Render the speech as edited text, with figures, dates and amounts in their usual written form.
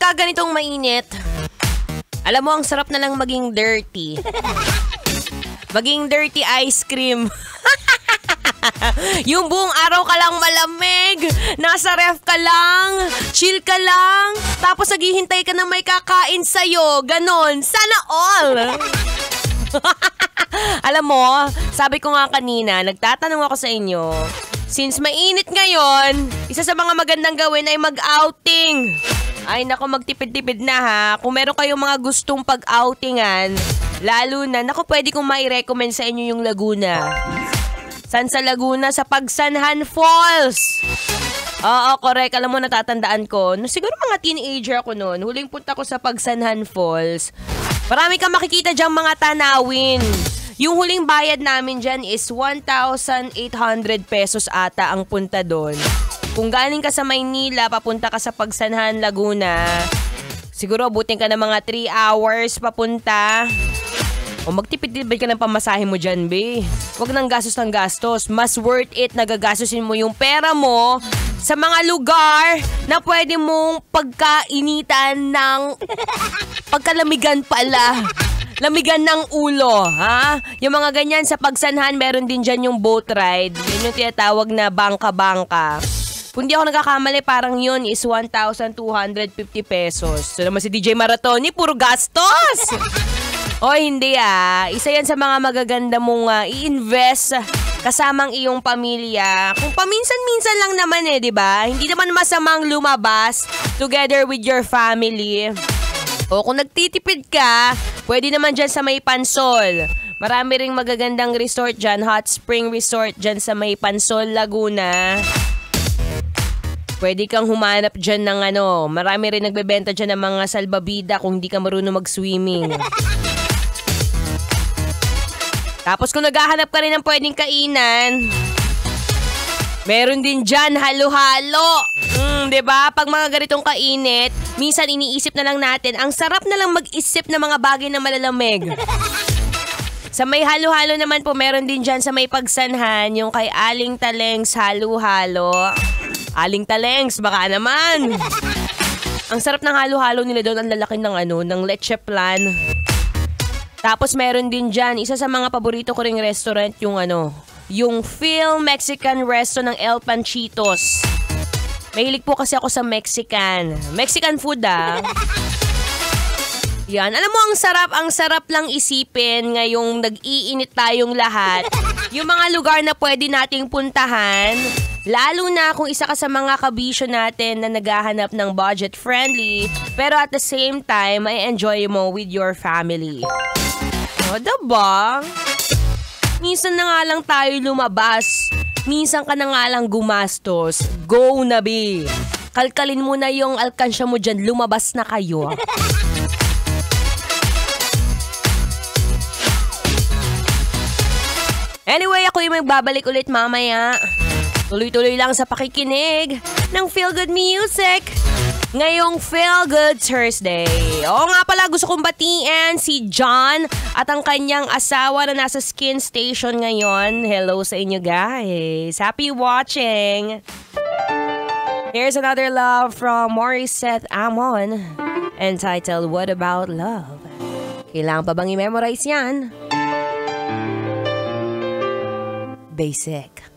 pagka ganitong mainit, alam mo, ang sarap na lang maging dirty. Maging dirty ice cream. Yung buong araw ka lang malamig, nasa ref ka lang, chill ka lang, tapos naghihintay ka na may kakain sa'yo. Ganon. Sana all. Alam mo, sabi ko nga kanina, nagtatanong ako sa inyo, since mainit ngayon, isa sa mga magandang gawin ay mag-outing. Ay nako, magtipid-tipid na ha. Kung meron kayong mga gustong pag-outingan, lalo na, nako, pwede kong mai-recommend sa inyo yung Laguna. San sa Laguna? Sa Pagsanhan Falls. Oo, correct. Alam mo, natatandaan ko. No, siguro mga teenager ako noon. Huling punta ko sa Pagsanhan Falls. Marami kang makikita dyang mga tanawin. Yung huling bayad namin dyan is 1,800 pesos ata ang punta doon. Kung galing ka sa Maynila, papunta ka sa Pagsanhan, Laguna, siguro abutin ka ng mga 3 hours papunta. O magtipid-tipid ka ng pamasahe mo dyan, be. Huwag nang gastos ng gastos. Mas worth it na gagastusin mo yung pera mo sa mga lugar na pwede mong pagkainitan ng pagkalamigan pala. Lamigan ng ulo, ha? Yung mga ganyan sa Pagsanhan, meron din dyan yung boat ride. Yun yung tinatawag na bangka-bangka. Kung di ako nagkakamali, parang yun is 1,250 pesos. So naman si DJ Maratoni, puro gastos! O hindi isa yan sa mga magaganda mong i-invest kasamang iyong pamilya. Kung paminsan-minsan lang naman di ba? Hindi naman masamang lumabas together with your family. O kung nagtitipid ka, pwede naman dyan sa may Pansol. Marami ring magagandang resort dyan, hot spring resort dyan sa may Pansol, Laguna. Pwede kang humanap dyan ng marami rin nagbebenta dyan ng mga salbabida kung hindi ka marunong mag-swimming. Tapos kung naghahanap ka rin ng pwedeng kainan, meron din dyan halo-halo. Diba? Pag mga ganitong kainit, minsan iniisip na lang natin, ang sarap na lang mag-isip ng mga bagay na malalamig. Sa may halo-halo naman po, meron din dyan sa may Pagsanhan, yung kay Aling Talengs halo-halo. Aling Talengs, baka naman. Ang sarap ng halo-halo nila doon, ang lalaki ng leche plan. Tapos meron din dyan, isa sa mga paborito ko ring restaurant, yung Phil Mexican Resto ng El Panchitos. Mahilig po kasi ako sa Mexican food Yan, alam mo, ang sarap lang isipin ngayong nag-iinit tayong lahat. Yung mga lugar na pwede nating puntahan, lalo na kung isa ka sa mga kabisyo natin na naghahanap ng budget-friendly, pero at the same time, ay enjoy mo with your family. O, diba? Minsan na nga lang tayo lumabas. Minsan ka na nga lang gumastos. Go na, be. Kalkalin mo na yung alkansya mo dyan. Lumabas na kayo. Anyway, ako yung magbabalik ulit mamaya. Tuloy-tuloy lang sa pakikinig ng Feel Good Music ngayong Feel Good Thursday. Oo nga pala, gusto kong batiin si John at ang kanyang asawa na nasa Skin Station ngayon. Hello sa inyo guys. Happy watching. Here's another love from Morissette Amon entitled What About Love. Kailangan pa bang i-memorize yan? Basic.